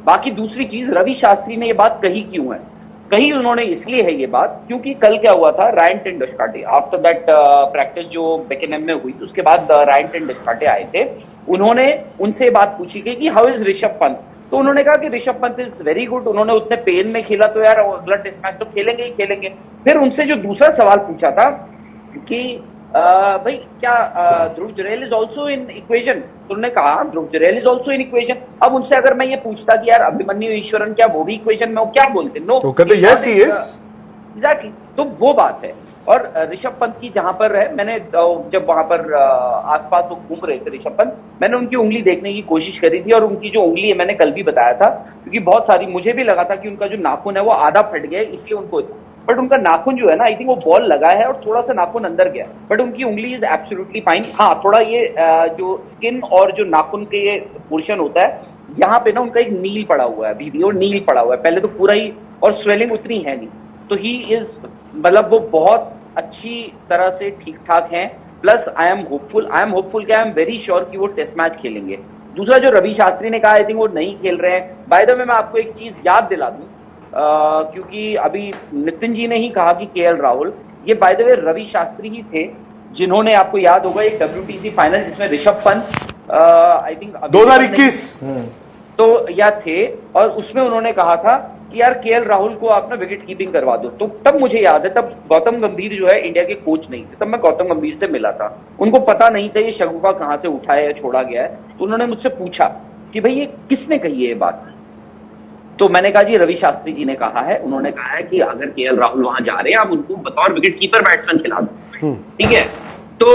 बाकी दूसरी चीज, रवि शास्त्री ने ये बात कही क्यों है? कही उन्होंने इसलिए है ये बात क्योंकि कल क्या हुआ था, Ryan Tendulkar after that practice जो बेकेनम में हुई, उसके बाद रायन टेंडुलकर आए थे, उन्होंने उनसे बात पूछी गई कि हाउ इज ऋषभ पंत, तो उन्होंने कहा कि Rishabh Pant is very good, उन्होंने उतने पेन में खेला तो यार अगला टेस्ट मैच तो खेलेंगे ही खेलेंगे। फिर उनसे जो दूसरा सवाल पूछा था कि भाई क्या Dhruv Jurel is also in equation, तो उन्होंने कहा Dhruv Jurel is also in equation. अब उनसे अगर मैं ये पूछता कि यार अभिमन्यु ईश्वरन क्या वो भी इक्वेशन में हो, क्या बोलते? नो, तो कहते यस ही इज, एग्जैक्टली। तो वो बात है। और ऋषभ पंत की जहां पर है, मैंने जब वहां पर आसपास वो घूम रहे थे ऋषभ पंत, मैंने उनकी उंगली देखने की कोशिश करी थी, और उनकी जो उंगली है मैंने कल भी बताया था, क्योंकि बहुत सारी मुझे भी लगा था कि उनका जो नाखून है वो आधा फट गया इसलिए उनको, बट उनका नाखून जो है ना, आई थिंक वो बॉल लगा है और थोड़ा सा नाखून अंदर गया, बट उनकी उंगली इज एब्सोल्युटली फाइन। हाँ, थोड़ा ये जो स्किन और जो नाखून के ये पोर्शन होता है, यहाँ पे ना उनका एक नील पड़ा हुआ है, अभी और नील पड़ा हुआ है, पहले तो पूरा ही, और स्वेलिंग उतनी है नहीं, तो ही इज, मतलब वो बहुत अच्छी तरह से ठीक ठाक हैं। प्लस आई एम होपफुल कि आई एम वेरी श्योर कि वो टेस्ट मैच खेलेंगे। दूसरा जो रवि शास्त्री ने कहा, आई थिंक वो नहीं खेल रहे हैं। बाय द वे मैं आपको एक चीज याद दिला दूं, क्योंकि अभी नितिन जी ने ही कहा कि केएल राहुल, ये by the way Ravi Shastri ही थे जिन्होंने, आपको याद होगा, एक WTC फाइनल जिसमें ऋषभ पंत आई थिंक 2021 तो या थे, और उसमें उन्होंने कहा था कि यार केएल राहुल को आप ना विकेट कीपिंग करवा दो। तो तब मुझे याद है, तब गौतम गंभीर जो है इंडिया के कोच नहीं थे, तब मैं गौतम गंभीर से मिला था, उनको पता नहीं था ये शगुफा कहां से उठाया या छोड़ा गया है, तो उन्होंने मुझसे पूछा कि भाई ये किसने कही है ये बात, तो मैंने कहा जी रवि शास्त्री जी ने कहा है। उन्होंने कहा है कि अगर केएल राहुल वहां जा रहे हैं, आप उनको बतौर विकेट कीपर बैट्समैन खिला दो, ठीक है। तो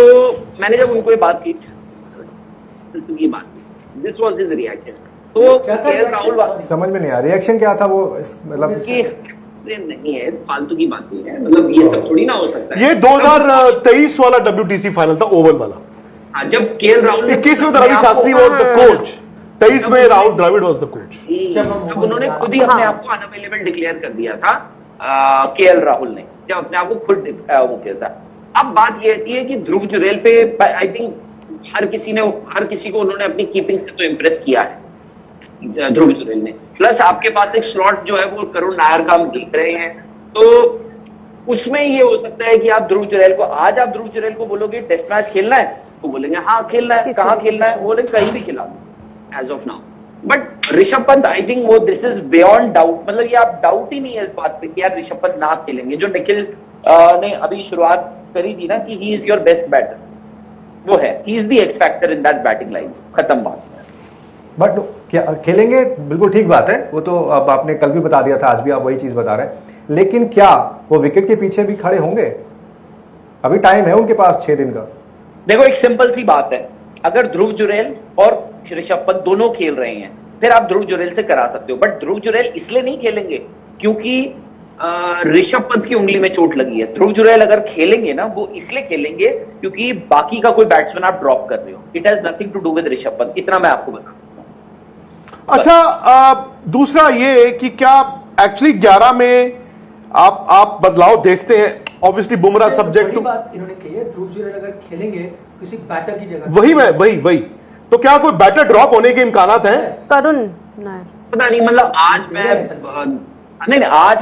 मैंने जब उनको ये बात की, दिस वाज हिज रिएक्शन। तो केएल राहुल, समझ में नहीं आया रिएक्शन क्या था वो, मतलब नहीं है, फालतू की बात नहीं है, मतलब ये सब थोड़ी ना हो सकता है। ये 2023 वाला WTC फाइनल था, ओवल वाला। हाँ, जब केएल राहुल, 21 में Ravi Shastri was the coach, 23 में Rahul Dravid was the coach. जब उन्होंने खुद ही अपने आप को अनअवेलेबल डिक्लेयर कर दिया था, केएल राहुल ने जब अपने आप को खुद वो किया था। अब बात ये है कि ध्रुव जुरैल पे आई थिंक हर किसी को उन्होंने अपनी कीपिंग से तो इम्प्रेस किया है, ध्रुव जुरैल ने। प्लस आपके पास एक स्लॉट जो है वो करुण नायर का हम देख रहे हैं, तो उसमें ये हो सकता है कि आप ध्रुव जुरैल को बोलोगे टेस्ट मैच खेलना है, तो बोलेंगे हाँ खेलना है, कहाँ खेलना है, बोले कहीं भी खिला दो as of now. But Rishabh Pant, I think वो दिस इज बियॉन्ड डाउट, मतलब ये आप डाउट ही नहीं है इस बात पे कि यार ऋषभ पंत ना खेलेंगे। जो निखिल ने अभी शुरुआत करी थी ना कि he is your best batter, वो है, he is the X factor in that batting line, खत्म बात। बट क्या खेलेंगे, बिल्कुल ठीक बात है, वो तो अब आपने कल भी बता दिया था, आज भी आप वही चीज बता रहे हैं, लेकिन क्या वो विकेट के पीछे भी खड़े होंगे? अभी टाइम है उनके पास 6 दिन का। देखो एक सिंपल सी बात है, अगर ध्रुव जुरैल और ऋषभ पंत दोनों खेल रहे हैं, फिर आप ध्रुव जुरैल से करा सकते हो, बट ध्रुव जुरैल इसलिए नहीं खेलेंगे क्योंकि ऋषभ पंत की उंगली में चोट लगी है। ध्रुव जुरैल अगर खेलेंगे ना, वो इसलिए खेलेंगे क्योंकि बाकी का कोई बैट्समैन आप ड्रॉप कर रहे हो, it has nothing to do with Rishabh Pant, इतना मैं आपको बता। अच्छा, दूसरा ये कि क्या एक्चुअली 11 में आप बदलाव देखते हैं? ऑब्वियसली बुमराह सब्जेक्ट टू, बात इन्होंने कही है, ध्रुव जुरैल अगर खेलेंगे किसी बैटर की जगह, वही तो क्या कोई बैटर ड्रॉप होने के इम्कानात हैं? करुण नायर, पता नहीं, मतलब आज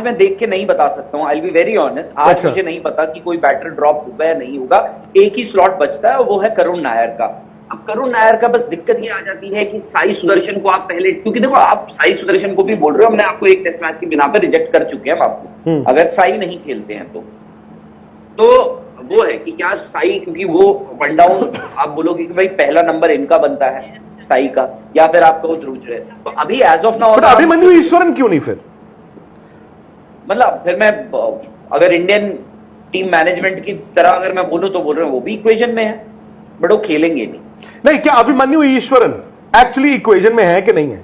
मैं देख के नहीं बता सकता हूँ, I will be very honest, आज अच्छा। मुझे नहीं पता कि कोई बैटर ड्रॉप होगा या नहीं होगा। एक ही स्लॉट बचता है और वो है करुण नायर का। अब करुण नायर का बस दिक्कत ये आ जाती है कि साई सुदर्शन को आप पहले, क्योंकि देखो आप साई सुदर्शन को भी बोल रहे हो, हमने आपको एक टेस्ट मैच की बिना पे रिजेक्ट कर चुके हैं हम आपको, अगर साई नहीं खेलते हैं तो वो है कि क्या साई, क्योंकि वो वन डाउन आप बोलोगे कि भाई पहला नंबर इनका बनता है साई का, या फिर आपको वो ध्रुव जुरैल, तो अभी as of now Abhimanyu Easwaran क्यों नहीं? फिर मतलब फिर मैं अगर इंडियन टीम मैनेजमेंट की तरह अगर मैं बोलूं तो बोल रहा हूं वो भी इक्वेशन में है, बट वो खेलेंगे नहीं। क्या अभिमन्यु ईश्वरन एक्चुअली इक्वेशन में है कि नहीं है?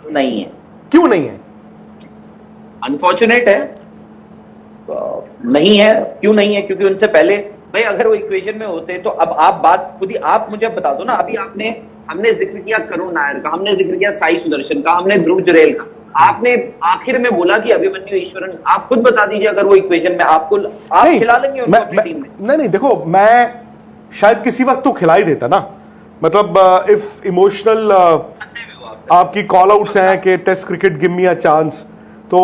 नहीं है। क्यों नहीं है? अनफॉर्चुनेट है, नहीं है। क्यों नहीं है? क्योंकि उनसे पहले भाई अगर वो इक्वेशन में होते तो अब आप बात खुद ही आप मुझे बता दो ना। अभी हमने जिक्र किया करुण नायर का, हमने जिक्र किया साई सुदर्शन का, हमने ध्रुव जुरैल का, आपने आखिर में बोला कि अभिमन्यु ईश्वरन। आप खुद बता दीजिए अगर वो इक्वेशन में आप खिला देंगे उनको अपनी टीम में? नहीं, देखो मैं शायद किसी वक्त तो खिला ही देता ना, मतलब इफ इमोशनल सकता है। आपकी कॉल आउट्स हैं कि test cricket give me a chance, तो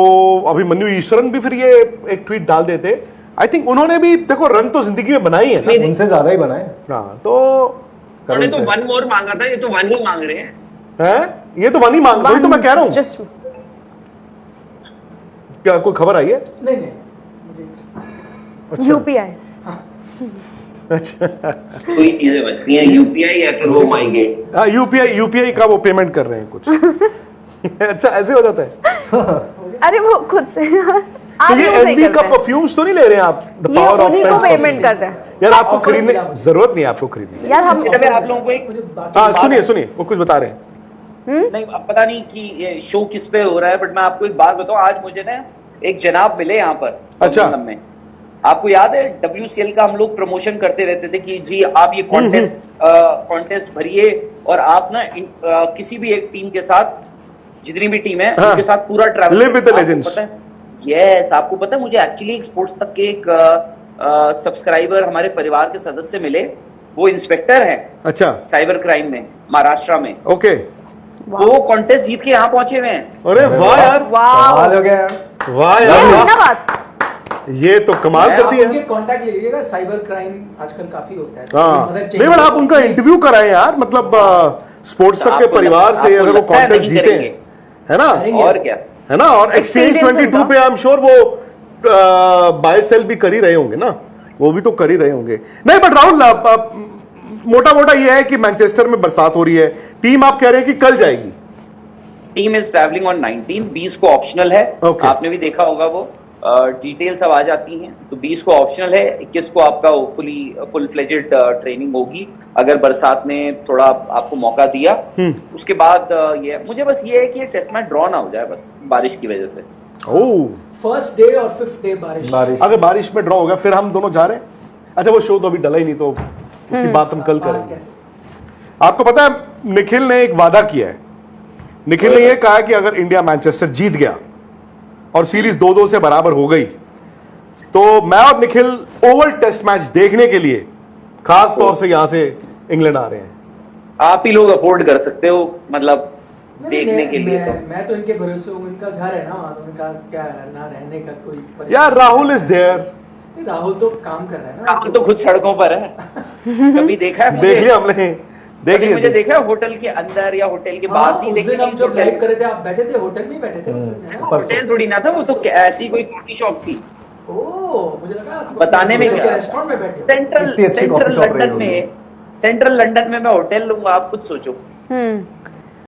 अभी मनु ईश्वरन भी फिर ये एक ट्वीट डाल देते। आई थिंक उन्होंने भी देखो रन तो जिंदगी में बनाई है ना। उनसे ज्यादा ही बनाए। हाँ, तो उन्होंने तो से। 1 मोर मांगा था, ये तो 1 ही मांग रहे हैं। है ये तो वन ही मांग, वही तो मैं कह रहा हूँ। Just- क्या कोई खबर आई है? नहीं मुझे UPI कोई चीजें बचती हैं, यूपीआई या फिर वो मांगे। हाँ, यूपीआई का वो पेमेंट कर रहे हैं कुछ। अच्छा, ऐसे हो जाता है। अरे वो खुद से तो ये एनबी का परफ्यूम्स तो नहीं ले रहे हैं आप? द ये पावर ऑफ उन्हीं को पेमेंट कर रहे हैं यार, आपको ऑफर खरीदने मिला मुझे। जरूरत नहीं है, आपको खरीदने की। यार। हम मैं आप लोगों को एक मुझे बाकी हाँ, सुनिए वो कुछ बता रहे हैं। नहीं, अब पता नहीं कि ये शो किस पे हो रहा है, बट मैं आपको एक बात बताऊं, आज मुझे ना एक जनाब मिले यहाँ पर अच्छा। बर्मिंघम में। आपको याद है WCL का हम लोग प्रमोशन करते रहते थे कि जी आप ये कॉन्टेस्ट भरिए और आप ना किसी भी एक टीम के साथ, जितनी भी टीम है हाँ। उनके साथ पूरा travel Live with the legends। Yes, आपको पता है मुझे एक्चुअली एक स्पोर्ट्स तक के एक सब्सक्राइबर हमारे परिवार के सदस्य मिले। वो इंस्पेक्टर हैं अच्छा, साइबर क्राइम में महाराष्ट्र में। ओके। वो कॉन्टेस्ट जीत के यहाँ पहुंचे हुए हैं। अरे वाह यार, वाह, कमाल हो गया यार। वाह ये यार, है वाह। ना बात। ये तो कमाल कर आप दिया। उनके कांटेक्ट ले लीजिएगा, साइबर क्राइम आजकल काफी होता है। हाँ, मदद चाहिए नहीं बट आप तो उनका please- इंटरव्यू कराएं यार, मतलब स्पोर्ट्स तक के आपको परिवार से आपको अगर वो लगता है कॉन्टेस्ट नहीं जीते करेंगे? है ना, करेंगे। और क्या। है ना, और एक्सचेंज Experience 22 उनका। पे आई एम श्योर वो बाय सेल भी कर ही रहे होंगे ना, वो भी तो कर ही रहे होंगे। नहीं बट राहुल, मोटा मोटा ये है कि मैनचेस्टर में बरसात हो रही है, टीम आप कह रहे हैं कि कल जाएगी। टीम इज ट्रैवलिंग ऑन 19, 20 को ऑप्शनल है। Okay. आपने भी देखा होगा वो डिटेल्स अब आ जाती हैं। तो 20 को ऑप्शनल है, 21 को आपका फुल फ्लेजेड ट्रेनिंग होगी अगर बरसात ने थोड़ा आपको मौका दिया। उसके बाद ये मुझे बस ये है कि ये टेस्ट मैच ड्रॉ ना हो जाए बस बारिश की वजह से। ओह, फर्स्ट डे और 5th डे बारिश। बारिश। अगर बारिश में ड्रॉ होगा फिर हम दोनों जा रहे हैं। अच्छा, वो शो तो अभी डला ही नहीं, तो उसकी बात हम कल बाहर करेंगे। कैसे? आपको पता है निखिल ने एक वादा किया है। निखिल ने यह कहा कि अगर इंडिया मैनचेस्टर जीत गया और सीरीज 2-2 से बराबर हो गई तो मैं और निखिल ओवल टेस्ट मैच देखने के लिए खास तौर से यहां से इंग्लैंड आ रहे हैं। आप ही लोग अफोर्ड कर सकते हो, मतलब नहीं, देखने के लिए। तो मैं तो इनके भरोसे हूँ, इनका घर है ना वहाँ, तो उनका क्या है, ना रहने का कोई परेशानी। यार राहुल इज देयर, नहीं, राहुल तो काम कर रहा है ना। राहुल तो खुद सड़कों पर है। कभी देखा है मुझे? देख लिया हमने, देख कभी मुझे लिया। देखा है होटल के अंदर या होटल के हाँ, बाहर नहीं उस देखने दिन हम की जब लाइव होटल? कर रहे थे, आप बैठे थे होटल में ही बैठे थे उस दिन, है ना? होटल थोड़ी ना था वो, तो ऐसी कोई कॉफी शॉप थी। ओह, मुझे लगा आप बताने में क्या? रेस्टोरेंट में बैठे हो। सेंट्रल कितनी अच्छी सेंट्रल coffee shop रही लंदन होगी। में, सेंट्रल लंदन में मैं होटल लूंगा, आप खुद सोचो।